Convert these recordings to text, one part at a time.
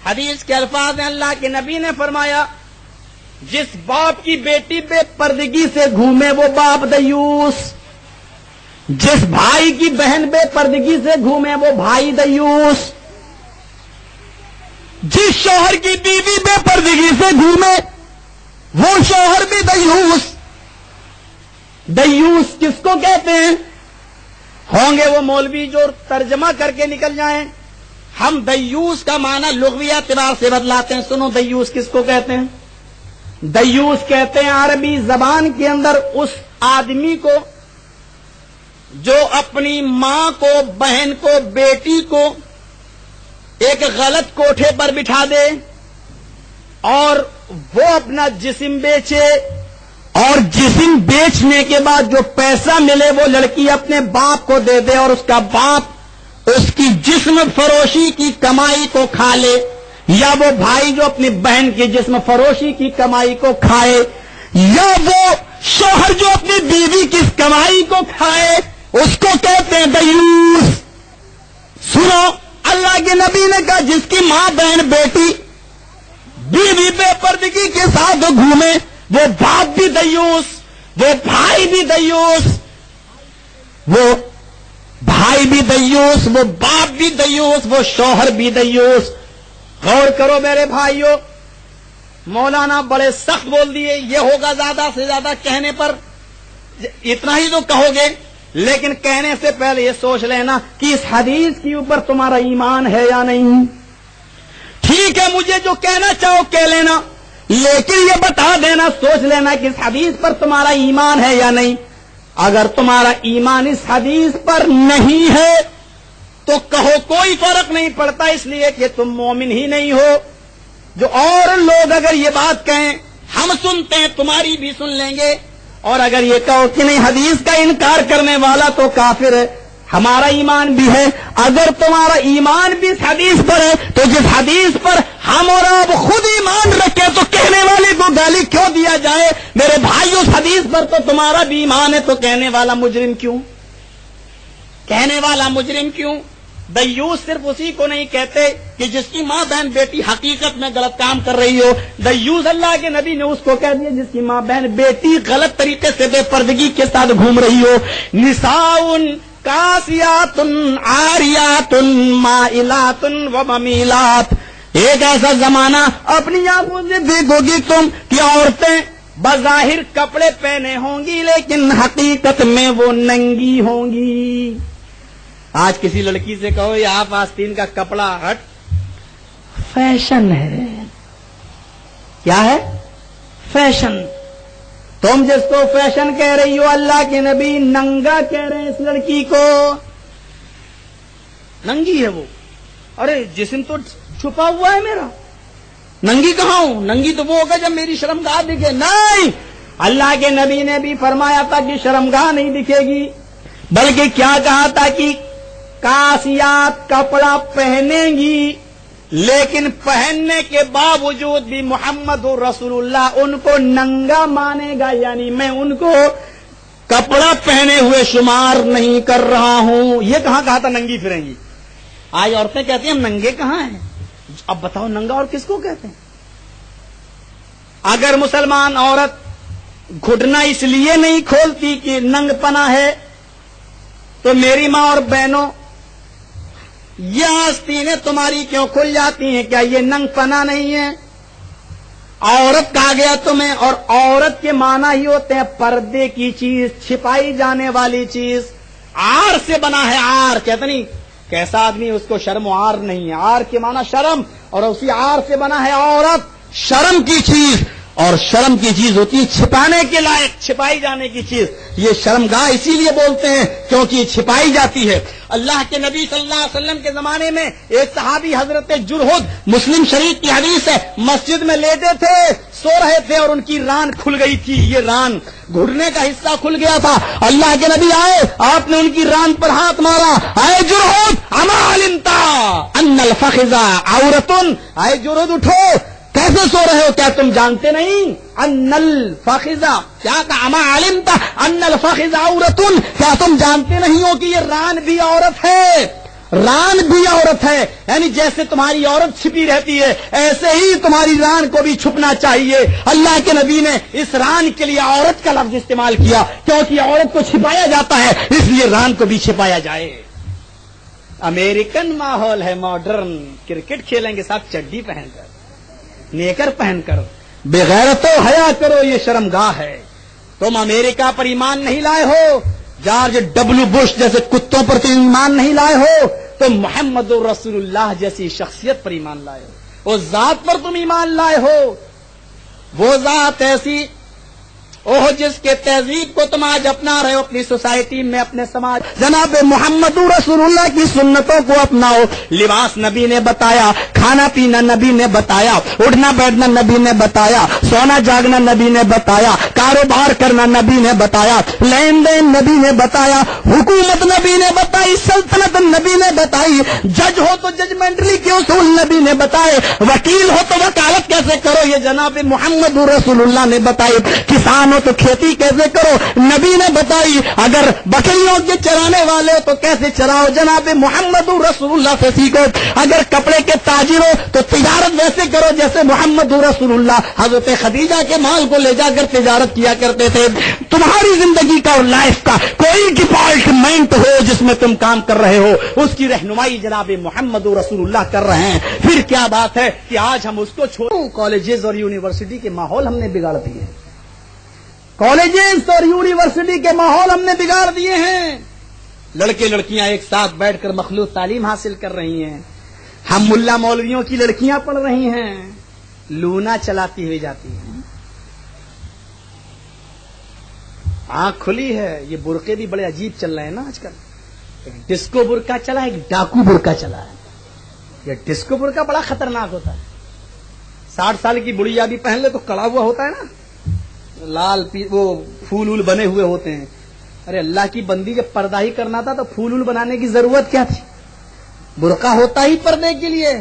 حدیث کے الفاظ ہیں، اللہ کے نبی نے فرمایا جس باپ کی بیٹی بے پردگی سے گھومے وہ باپ دیوس، جس بھائی کی بہن بے پردگی سے گھومے وہ بھائی دیوس، جس شوہر کی بیوی بے پردگی سے گھومے وہ شوہر بھی دیوس۔ دیوس کس کو کہتے ہیں؟ ہوں گے وہ مولوی جو ترجمہ کر کے نکل جائیں۔ ہم دیوس کا معنی لغوی اعتبار سے بدلاتے ہیں۔ سنو دیوس کس کو کہتے ہیں؟ دیوس کہتے ہیں عربی زبان کے اندر اس آدمی کو جو اپنی ماں کو، بہن کو، بیٹی کو ایک غلط کوٹھے پر بٹھا دے اور وہ اپنا جسم بیچے، اور جسم بیچنے کے بعد جو پیسہ ملے وہ لڑکی اپنے باپ کو دے دے اور اس کا باپ اس کی جسم فروشی کی کمائی کو کھا لے، یا وہ بھائی جو اپنی بہن کی جسم فروشی کی کمائی کو کھائے، یا وہ شوہر جو اپنی بیوی کی کمائی کو کھائے، اس کو کہتے ہیں دیوس۔ سنو، اللہ کے نبی نے کہا جس کی ماں، بہن، بیٹی، بیوی بے پردگی کے ساتھ گھومے وہ باپ بھی دیوس، وہ بھائی بھی دیوس، وہ بھائی بھی دیوس، وہ باپ بھی دیوس، وہ شوہر بھی دیوس۔ غور کرو میرے بھائیوں، مولانا بڑے سخت بول دیے، یہ ہوگا زیادہ سے زیادہ کہنے پر اتنا ہی تو کہو گے، لیکن کہنے سے پہلے یہ سوچ لینا کہ اس حدیث کے اوپر تمہارا ایمان ہے یا نہیں۔ ٹھیک ہے، مجھے جو کہنا چاہو کہہ لینا، لیکن یہ بتا دینا، سوچ لینا کہ اس حدیث پر تمہارا ایمان ہے یا نہیں۔ اگر تمہارا ایمان اس حدیث پر نہیں ہے تو کہو کوئی فرق نہیں پڑتا، اس لیے کہ تم مومن ہی نہیں ہو۔ جو اور لوگ اگر یہ بات کہیں ہم سنتے ہیں، تمہاری بھی سن لیں گے، اور اگر یہ کہو کہ نہیں حدیث کا انکار کرنے والا تو کافر ہے، ہمارا ایمان بھی ہے۔ اگر تمہارا ایمان بھی اس حدیث پر ہے تو جس حدیث پر ہم اور آپ خود ایمان رکھیں تو کہنے والے کو گالی کیوں دیا جائے؟ میرے بھائیو، اس حدیث پر تو تمہارا بھی ایمان ہے، تو کہنے والا مجرم کیوں؟ کہنے والا مجرم کیوں؟ دیوس صرف اسی کو نہیں کہتے کہ جس کی ماں، بہن، بیٹی حقیقت میں غلط کام کر رہی ہو۔ دیوس اللہ کے نبی نے اس کو کہہ دیا جس کی ماں، بہن، بیٹی غلط طریقے سے بے پردگی کے ساتھ گھوم رہی ہو۔ نساؤن کاسیات عاریات مائلات و ممیلات، ایک ایسا زمانہ اپنی آنکھوں سے دیکھو گی تم کہ عورتیں بظاہر کپڑے پہنے ہوں گی لیکن حقیقت میں وہ ننگی ہوں گی۔ آج کسی لڑکی سے کہو یہ آپ آستین کا کپڑا ہٹ، فیشن ہے۔ کیا ہے؟ فیشن۔ تم جس کو فیشن کہہ رہی ہو، اللہ کے نبی ننگا کہہ رہے ہیں اس لڑکی کو، ننگی ہے وہ۔ ارے جسم تو چھپا ہوا ہے میرا، ننگی کہاں ہوں؟ ننگی تو وہ ہوگا جب میری شرمگاہ دکھے۔ نہیں، اللہ کے نبی نے بھی فرمایا تھا کہ شرمگاہ نہیں دکھے گی، بلکہ کیا کہا تھا کہ کاسیات کپڑا پہنیں گی، لیکن پہننے کے باوجود بھی محمد رسول اللہ ان کو ننگا مانے گا، یعنی میں ان کو کپڑا پہنے ہوئے شمار نہیں کر رہا ہوں۔ یہ کہاں کہا تھا ننگی پھریں گی؟ آج عورتیں کہتی ہیں ہم ننگے کہاں ہیں؟ اب بتاؤ ننگا اور کس کو کہتے ہیں؟ اگر مسلمان عورت گھٹنا اس لیے نہیں کھولتی کہ ننگ پنا ہے تو میری ماں اور بہنوں، یہ آستینیں تمہاری کیوں کھل جاتی ہیں؟ کیا یہ ننگ پنا نہیں ہے؟ عورت کہا گیا تمہیں، اور عورت کے معنی ہی ہوتے ہیں پردے کی چیز، چھپائی جانے والی چیز۔ عار سے بنا ہے، عار کہتے نہیں کیسا آدمی اس کو شرم و عار نہیں ہے، عار کے معنی شرم، اور اسی عار سے بنا ہے عورت، شرم کی چیز۔ اور شرم کی چیز ہوتی ہے چھپانے کے لائق، چھپائی جانے کی چیز۔ یہ شرمگاہ اسی لیے بولتے ہیں کیونکہ یہ چھپائی جاتی ہے۔ اللہ کے نبی صلی اللہ علیہ وسلم کے زمانے میں ایک صحابی حضرت جرہد، مسلم شریف کی حدیث ہے، مسجد میں لیٹے تھے، سو رہے تھے اور ان کی ران کھل گئی تھی۔ یہ ران گھٹنے کا حصہ کھل گیا تھا۔ اللہ کے نبی آئے، آپ نے ان کی ران پر ہاتھ مارا، اے جرہد اما علمت ان الفخذ عورۃ، اے جرہد اٹھو، کیسے سو رہے ہو؟ کیا تم جانتے نہیں؟ ان الفخذ، کیا کہا؟ اما علمت ان الفخذ عورۃ، کیا تم جانتے نہیں ہو کہ یہ ران بھی عورت ہے؟ ران بھی عورت ہے، یعنی جیسے تمہاری عورت چھپی رہتی ہے ایسے ہی تمہاری ران کو بھی چھپنا چاہیے۔ اللہ کے نبی نے اس ران کے لیے عورت کا لفظ استعمال کیا کیونکہ عورت کو چھپایا جاتا ہے، اس لیے ران کو بھی چھپایا جائے۔ امریکن ماحول ہے، ماڈرن، کرکٹ کھیلیں گے صاحب چڈی پہن کر، نیکر پہن کر، بغیرت و حیا کرو، یہ شرمگاہ ہے۔ تم امریکہ پر ایمان نہیں لائے ہو، جارج ڈبلو بش جیسے کتوں پر تم ایمان نہیں لائے ہو، تم محمد رسول اللہ جیسی شخصیت پر ایمان لائے ہو، اس ذات پر تم ایمان لائے ہو، وہ ذات ایسی اوہ جس کے تہذیب کو تم آج اپنا رہے ہو اپنی سوسائٹی میں، اپنے سماج۔ جناب محمد رسول اللہ کی سنتوں کو اپناؤ، لباس نبی نے بتایا، کھانا پینا نبی نے بتایا، اٹھنا بیٹھنا نبی نے بتایا، سونا جاگنا نبی نے بتایا، کاروبار کرنا نبی نے بتایا، لین دین نبی نے بتایا، حکومت نبی نے بتائی، سلطنت نبی نے بتائی، جج ہو تو ججمنٹلی کے اصول نبی نے بتائے، وکیل ہو تو وکالت کیسے کرو یہ جناب محمد رسول اللہ نے بتائی، کسان تو کھیتی کیسے کرو نبی نے بتائی، اگر بکریوں کے چرانے والے ہو تو کیسے چراؤ جناب محمد رسول اللہ سے سیکھو، اگر کپڑے کے تاجر ہو تو تجارت ویسے کرو جیسے محمد رسول اللہ حضرت خدیجہ کے مال کو لے جا کر تجارت کیا کرتے تھے۔ تمہاری زندگی کا اور لائف کا کوئی ڈپارٹمنٹ ہو جس میں تم کام کر رہے ہو، اس کی رہنمائی جناب محمد رسول اللہ کر رہے ہیں۔ پھر کیا بات ہے کہ آج ہم اس کو چھوڑو، کالجز اور یونیورسٹی کے ماحول ہم نے بگاڑ دیے، کالجز اور یونیورسٹی کے ماحول ہم نے بگاڑ دیے ہیں۔ لڑکے لڑکیاں ایک ساتھ بیٹھ کر مخلوط تعلیم حاصل کر رہی ہیں، ہم ملا مولویوں کی لڑکیاں پڑھ رہی ہیں، لونا چلاتی ہوئی جاتی ہیں، آنکھ کھلی ہے۔ یہ برقعے بھی بڑے عجیب چل رہے ہیں نا آج کل، ایک ڈسکو برقع چلا ہے، ایک ڈاکو برقع چلا ہے۔ یہ ڈسکو برقع بڑا خطرناک ہوتا ہے، 60 سال کی بڑھیا بھی پہن لے تو کڑا ہوا ہوتا ہے نا، لال وہ پھول وول بنے ہوئے ہوتے ہیں۔ ارے اللہ کی بندی، جب پردہ ہی کرنا تھا تو پھول وول بنانے کی ضرورت کیا تھی؟ برقع ہوتا ہی پردے کے لیے،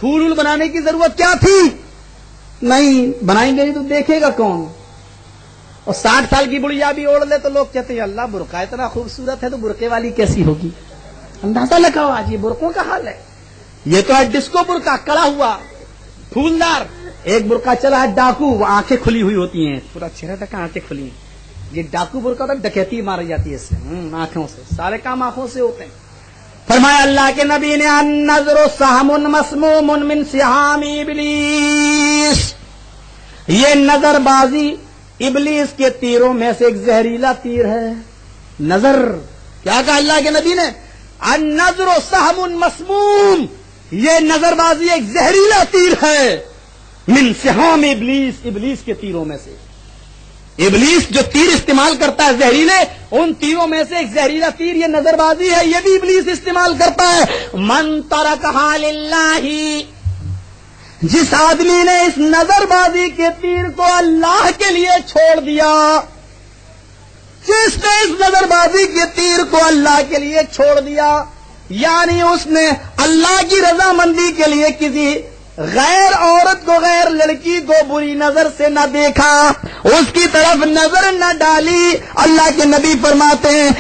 پھول وول بنانے کی ضرورت کیا تھی؟ نہیں بنائیں گے تو دیکھے گا کون؟ اور 60 سال کی بڑھیا بھی اوڑھ لے تو لوگ کہتے ہیں اللہ برقع اتنا خوبصورت ہے تو برقعے والی کیسی ہوگی؟ اندازہ لگاؤ آج یہ برقعوں کا حال ہے۔ یہ تو ہے ڈسکو برقع، کڑا ہوا پھولدار۔ ایک برقع چلا ہے ڈاکو، وہ آنکھیں کھلی ہوئی ہوتی ہیں، پورا چہرہ تک آنکھیں کھلی ہیں۔ یہ ڈاکو برقع تک ڈکیتی ماری جاتی ہے اس سے، آنکھوں سے، سارے کام آنکھوں سے ہوتے ہیں۔ فرمایا اللہ کے نبی نے النظر سہم مسموم من سہام ابلیس، یہ نظر بازی ابلیس کے تیروں میں سے ایک زہریلا تیر ہے۔ نظر کیا کہا اللہ کے نبی نے؟ النظر سہم مسموم، یہ نظر بازی ایک زہریلا تیر ہے، من سہام ابلیس، ابلیس کے تیروں میں سے۔ ابلیس جو تیر استعمال کرتا ہے زہریلے، ان تیروں میں سے ایک زہریلا تیر یہ نظر بازی ہے، یہ بھی ابلیس استعمال کرتا ہے۔ من ترکھا للہ، جس آدمی نے اس نظر بازی کے تیر کو اللہ کے لیے چھوڑ دیا، جس نے اس نظر بازی کے تیر کو اللہ کے لیے چھوڑ دیا، یعنی اس نے اللہ کی رضامندی کے لیے کسی غیر عورت کو، غیر لڑکی کو بری نظر سے نہ دیکھا، اس کی طرف نظر نہ ڈالی، اللہ کے نبی فرماتے ہیں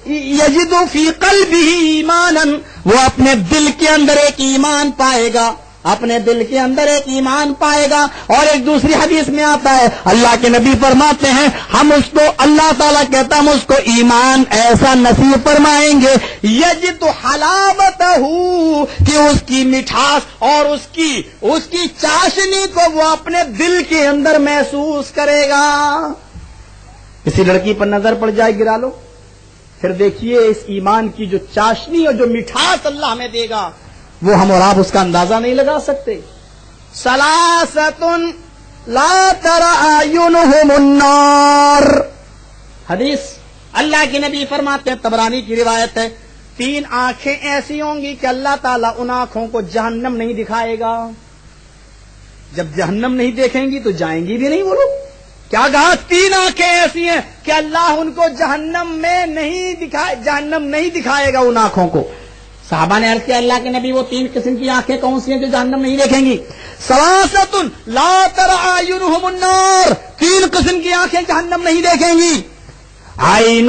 یجدو فی قلبہ ایمانا، وہ اپنے دل کے اندر ایک ایمان پائے گا، اپنے دل کے اندر ایک ایمان پائے گا۔ اور ایک دوسری حدیث میں آتا ہے اللہ کے نبی فرماتے ہیں ہم اس کو، اللہ تعالیٰ کہتا ہم اس کو ایمان ایسا نصیب فرمائیں گے یجد حلاوتہ، کہ اس کی مٹھاس اور اس کی چاشنی کو وہ اپنے دل کے اندر محسوس کرے گا۔ کسی لڑکی پر نظر پڑ جائے گرا لو، پھر دیکھیے اس ایمان کی جو چاشنی اور جو مٹھاس اللہ ہمیں دے گا وہ ہم اور آپ اس کا اندازہ نہیں لگا سکتے۔ ثلاثۃ لا تری اعینہم النار، حدیث اللہ کے نبی فرماتے ہیں، طبرانی کی روایت ہے، 3 آنکھیں ایسی ہوں گی کہ اللہ تعالیٰ ان آنکھوں کو جہنم نہیں دکھائے گا۔ جب جہنم نہیں دیکھیں گی تو جائیں گی بھی نہیں وہ لوگ۔ کیا کہا؟ 3 آنکھیں ایسی ہیں کہ اللہ ان کو جہنم نہیں دکھائے گا ان آنکھوں کو۔ صحابہ نے عرض کیا اللہ کے نبی وہ 3 قسم کی آنکھیں کون سی ہیں جو جہنم نہیں دیکھیں گی؟ ثلاثۃ لا تری اعینہم النار، 3 قسم کی آنکھیں جہنم نہیں دیکھیں گی۔ عین